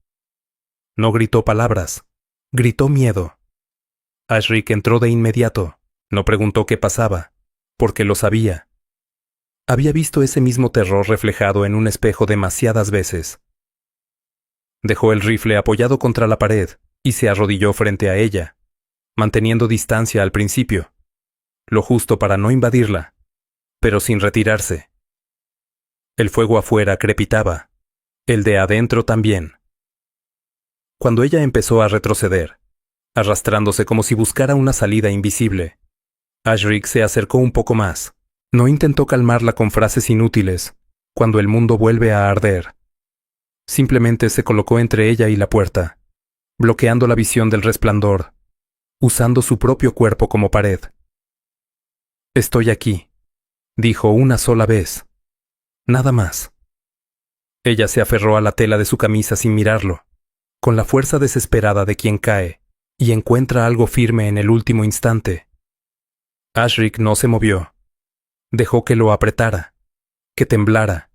No gritó palabras, gritó miedo. Ashrick entró de inmediato, no preguntó qué pasaba, porque lo sabía. Había visto ese mismo terror reflejado en un espejo demasiadas veces. Dejó el rifle apoyado contra la pared y se arrodilló frente a ella, manteniendo distancia al principio, lo justo para no invadirla, pero sin retirarse. El fuego afuera crepitaba, el de adentro también. Cuando ella empezó a retroceder, arrastrándose como si buscara una salida invisible, Ashrick se acercó un poco más. No intentó calmarla con frases inútiles, cuando el mundo vuelve a arder. Simplemente se colocó entre ella y la puerta, bloqueando la visión del resplandor, usando su propio cuerpo como pared. «Estoy aquí», dijo una sola vez. Nada más. Ella se aferró a la tela de su camisa sin mirarlo, con la fuerza desesperada de quien cae y encuentra algo firme en el último instante. Ashrick no se movió. Dejó que lo apretara, que temblara,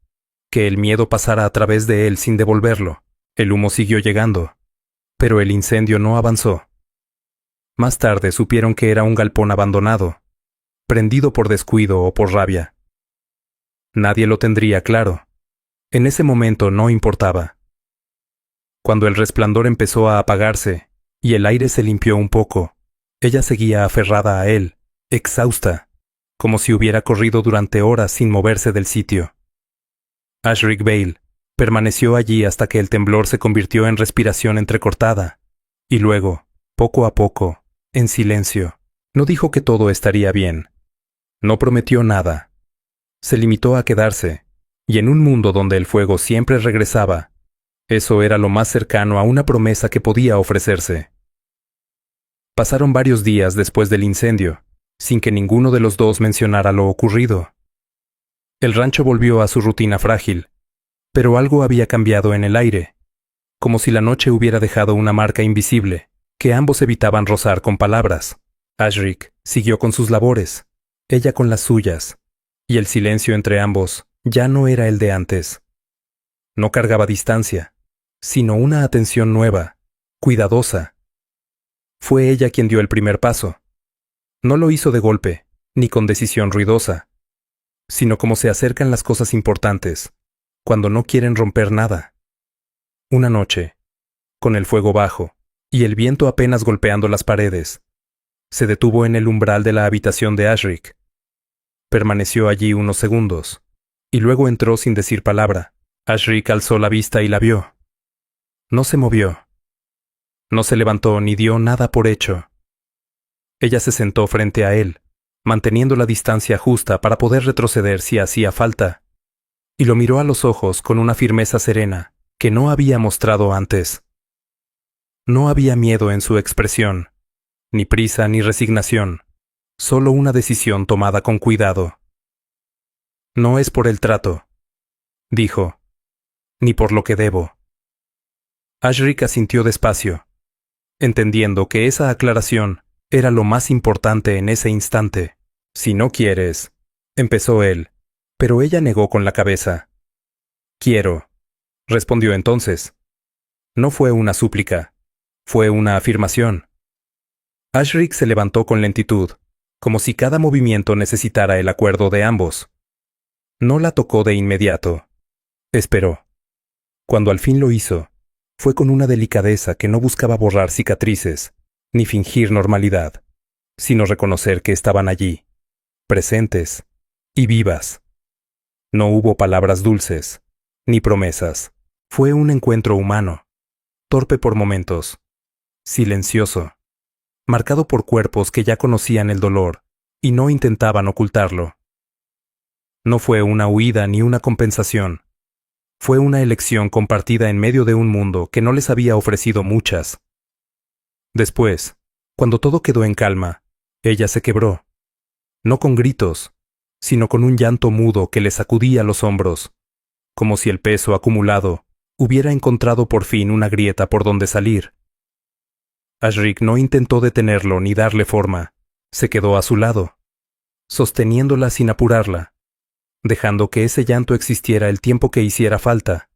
que el miedo pasara a través de él sin devolverlo. El humo siguió llegando, pero el incendio no avanzó. Más tarde supieron que era un galpón abandonado, prendido por descuido o por rabia. Nadie lo tendría claro. En ese momento no importaba. Cuando el resplandor empezó a apagarse y el aire se limpió un poco, ella seguía aferrada a él, exhausta, como si hubiera corrido durante horas sin moverse del sitio. Ashric Vale permaneció allí hasta que el temblor se convirtió en respiración entrecortada, y luego, poco a poco, en silencio. No dijo que todo estaría bien. No prometió nada. Se limitó a quedarse, y en un mundo donde el fuego siempre regresaba, eso era lo más cercano a una promesa que podía ofrecerse. Pasaron varios días después del incendio, sin que ninguno de los dos mencionara lo ocurrido. El rancho volvió a su rutina frágil, pero algo había cambiado en el aire, como si la noche hubiera dejado una marca invisible, que ambos evitaban rozar con palabras. Ashric siguió con sus labores, ella con las suyas, y el silencio entre ambos ya no era el de antes. No cargaba distancia, sino una atención nueva, cuidadosa. Fue ella quien dio el primer paso. No lo hizo de golpe, ni con decisión ruidosa, sino como se acercan las cosas importantes, cuando no quieren romper nada. Una noche, con el fuego bajo y el viento apenas golpeando las paredes, se detuvo en el umbral de la habitación de Ashric. Permaneció allí unos segundos, y luego entró sin decir palabra. Ashric alzó la vista y la vio. No se movió. No se levantó ni dio nada por hecho. Ella se sentó frente a él, manteniendo la distancia justa para poder retroceder si hacía falta, y lo miró a los ojos con una firmeza serena que no había mostrado antes. No había miedo en su expresión, ni prisa ni resignación, solo una decisión tomada con cuidado. No es por el trato, dijo, ni por lo que debo. Ashric asintió despacio, entendiendo que esa aclaración era lo más importante en ese instante. Si no quieres, empezó él, pero ella negó con la cabeza. Quiero, respondió entonces. No fue una súplica, fue una afirmación. Ashric se levantó con lentitud, como si cada movimiento necesitara el acuerdo de ambos. No la tocó de inmediato. Esperó. Cuando al fin lo hizo, fue con una delicadeza que no buscaba borrar cicatrices, ni fingir normalidad, sino reconocer que estaban allí, presentes y vivas. No hubo palabras dulces, ni promesas. Fue un encuentro humano, torpe por momentos, silencioso, marcado por cuerpos que ya conocían el dolor y no intentaban ocultarlo. No fue una huida ni una compensación. Fue una elección compartida en medio de un mundo que no les había ofrecido muchas. Después, cuando todo quedó en calma, ella se quebró. No con gritos, sino con un llanto mudo que le sacudía los hombros, como si el peso acumulado hubiera encontrado por fin una grieta por donde salir. Ashric no intentó detenerlo ni darle forma. Se quedó a su lado, sosteniéndola sin apurarla, dejando que ese llanto existiera el tiempo que hiciera falta.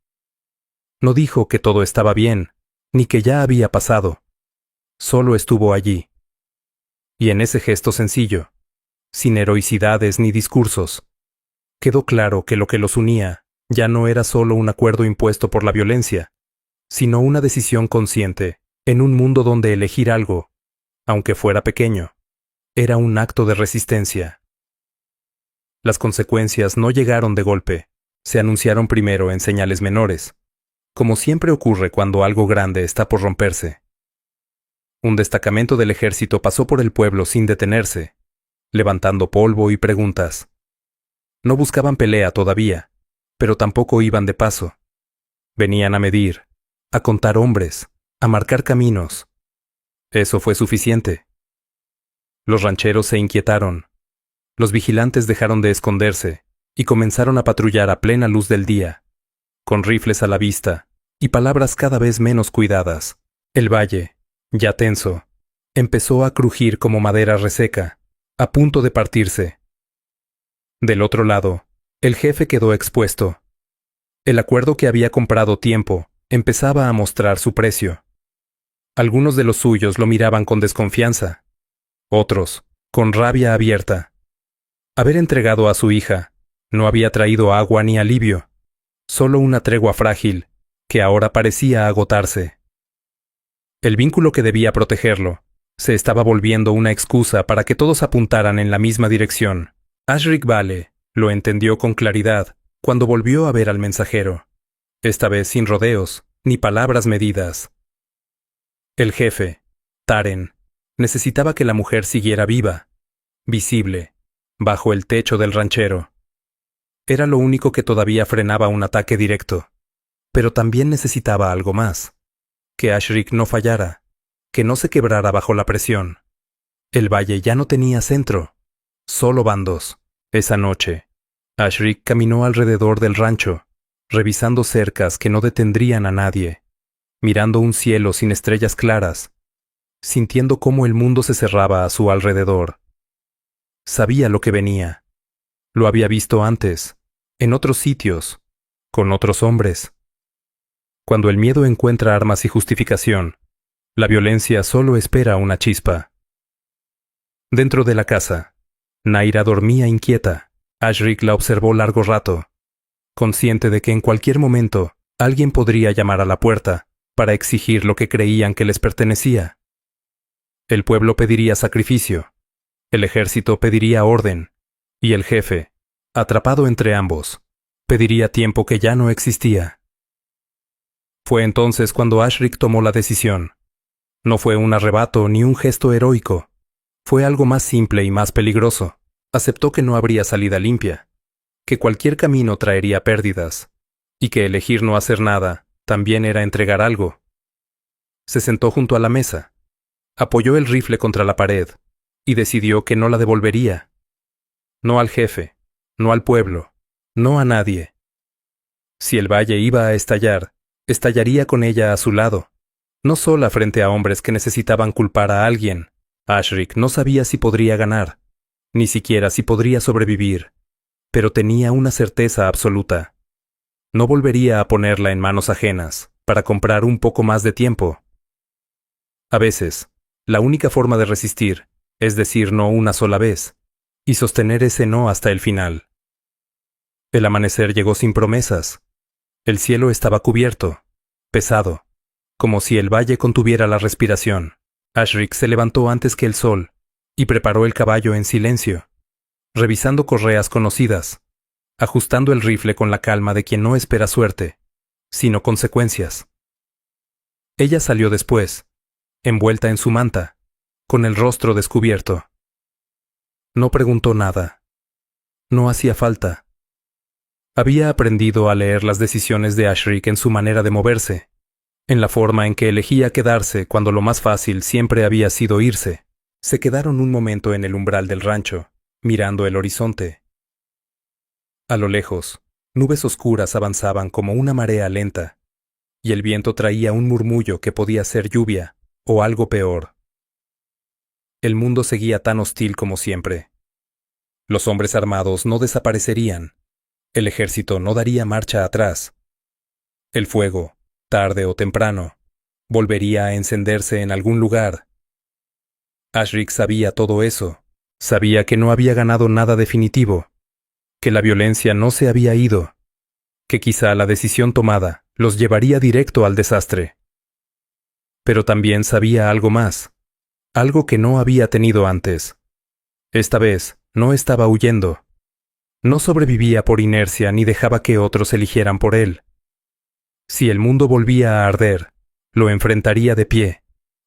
No dijo que todo estaba bien, ni que ya había pasado. Solo estuvo allí. Y en ese gesto sencillo, sin heroicidades ni discursos, quedó claro que lo que los unía ya no era solo un acuerdo impuesto por la violencia, sino una decisión consciente en un mundo donde elegir algo, aunque fuera pequeño, era un acto de resistencia. Las consecuencias no llegaron de golpe, se anunciaron primero en señales menores, como siempre ocurre cuando algo grande está por romperse. Un destacamento del ejército pasó por el pueblo sin detenerse, levantando polvo y preguntas. No buscaban pelea todavía, pero tampoco iban de paso. Venían a medir, a contar hombres, a marcar caminos. Eso fue suficiente. Los rancheros se inquietaron. Los vigilantes dejaron de esconderse y comenzaron a patrullar a plena luz del día, con rifles a la vista y palabras cada vez menos cuidadas. El valle, ya tenso, empezó a crujir como madera reseca, a punto de partirse. Del otro lado, el jefe quedó expuesto. El acuerdo que había comprado tiempo empezaba a mostrar su precio. Algunos de los suyos lo miraban con desconfianza, otros con rabia abierta. Haber entregado a su hija no había traído agua ni alivio, solo una tregua frágil que ahora parecía agotarse. El vínculo que debía protegerlo se estaba volviendo una excusa para que todos apuntaran en la misma dirección. Ashric Vale lo entendió con claridad cuando volvió a ver al mensajero, esta vez sin rodeos ni palabras medidas. El jefe, Taren, necesitaba que la mujer siguiera viva, visible, bajo el techo del ranchero. Era lo único que todavía frenaba un ataque directo, pero también necesitaba algo más. Que Ashric no fallara, que no se quebrara bajo la presión. El valle ya no tenía centro, solo bandos. Esa noche, Ashric caminó alrededor del rancho, revisando cercas que no detendrían a nadie, mirando un cielo sin estrellas claras, sintiendo cómo el mundo se cerraba a su alrededor. Sabía lo que venía. Lo había visto antes, en otros sitios, con otros hombres. Cuando el miedo encuentra armas y justificación, la violencia solo espera una chispa. Dentro de la casa, Naira dormía inquieta. Ashric la observó largo rato, consciente de que en cualquier momento alguien podría llamar a la puerta para exigir lo que creían que les pertenecía. El pueblo pediría sacrificio, el ejército pediría orden, y el jefe, atrapado entre ambos, pediría tiempo que ya no existía. Fue entonces cuando Ashric tomó la decisión. No fue un arrebato ni un gesto heroico. Fue algo más simple y más peligroso. Aceptó que no habría salida limpia, que cualquier camino traería pérdidas, y que elegir no hacer nada también era entregar algo. Se sentó junto a la mesa, apoyó el rifle contra la pared, y decidió que no la devolvería. No al jefe, no al pueblo, no a nadie. Si el valle iba a estallar, estallaría con ella a su lado, no sola frente a hombres que necesitaban culpar a alguien. Ashric no sabía si podría ganar, ni siquiera si podría sobrevivir, pero tenía una certeza absoluta. No volvería a ponerla en manos ajenas para comprar un poco más de tiempo. A veces, la única forma de resistir es decir no una sola vez, y sostener ese no hasta el final. El amanecer llegó sin promesas. El cielo estaba cubierto, pesado, como si el valle contuviera la respiración. Ashric se levantó antes que el sol y preparó el caballo en silencio, revisando correas conocidas, ajustando el rifle con la calma de quien no espera suerte, sino consecuencias. Ella salió después, envuelta en su manta, con el rostro descubierto. No preguntó nada. No hacía falta. Había aprendido a leer las decisiones de Ashric en su manera de moverse, en la forma en que elegía quedarse cuando lo más fácil siempre había sido irse. Se quedaron un momento en el umbral del rancho, mirando el horizonte. A lo lejos, nubes oscuras avanzaban como una marea lenta, y el viento traía un murmullo que podía ser lluvia, o algo peor. El mundo seguía tan hostil como siempre. Los hombres armados no desaparecerían. El ejército no daría marcha atrás. El fuego, tarde o temprano, volvería a encenderse en algún lugar. Ashric sabía todo eso. Sabía que no había ganado nada definitivo, que la violencia no se había ido, que quizá la decisión tomada los llevaría directo al desastre. Pero también sabía algo más, algo que no había tenido antes. Esta vez no estaba huyendo. No sobrevivía por inercia ni dejaba que otros eligieran por él. Si el mundo volvía a arder, lo enfrentaría de pie,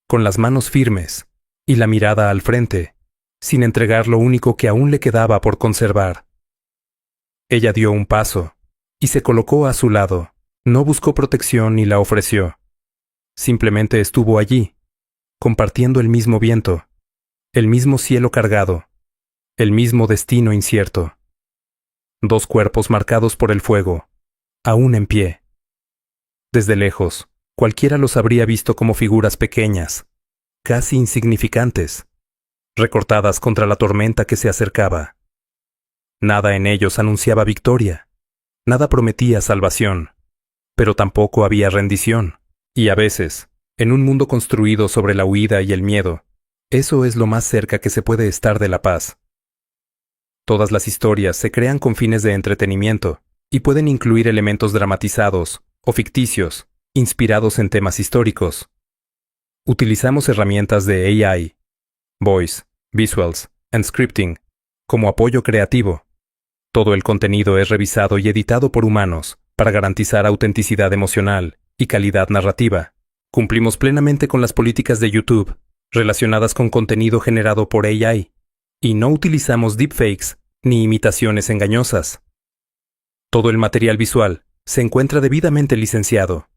con las manos firmes y la mirada al frente, sin entregar lo único que aún le quedaba por conservar. Ella dio un paso y se colocó a su lado. No buscó protección ni la ofreció. Simplemente estuvo allí, compartiendo el mismo viento, el mismo cielo cargado, el mismo destino incierto. Dos cuerpos marcados por el fuego, aún en pie. Desde lejos, cualquiera los habría visto como figuras pequeñas, casi insignificantes, recortadas contra la tormenta que se acercaba. Nada en ellos anunciaba victoria, nada prometía salvación, pero tampoco había rendición. Y a veces, en un mundo construido sobre la huida y el miedo, eso es lo más cerca que se puede estar de la paz. Todas las historias se crean con fines de entretenimiento y pueden incluir elementos dramatizados o ficticios, inspirados en temas históricos. Utilizamos herramientas de AI, Voice, Visuals and Scripting como apoyo creativo. Todo el contenido es revisado y editado por humanos para garantizar autenticidad emocional y calidad narrativa. Cumplimos plenamente con las políticas de YouTube relacionadas con contenido generado por AI y no utilizamos deepfakes ni imitaciones engañosas. Todo el material visual se encuentra debidamente licenciado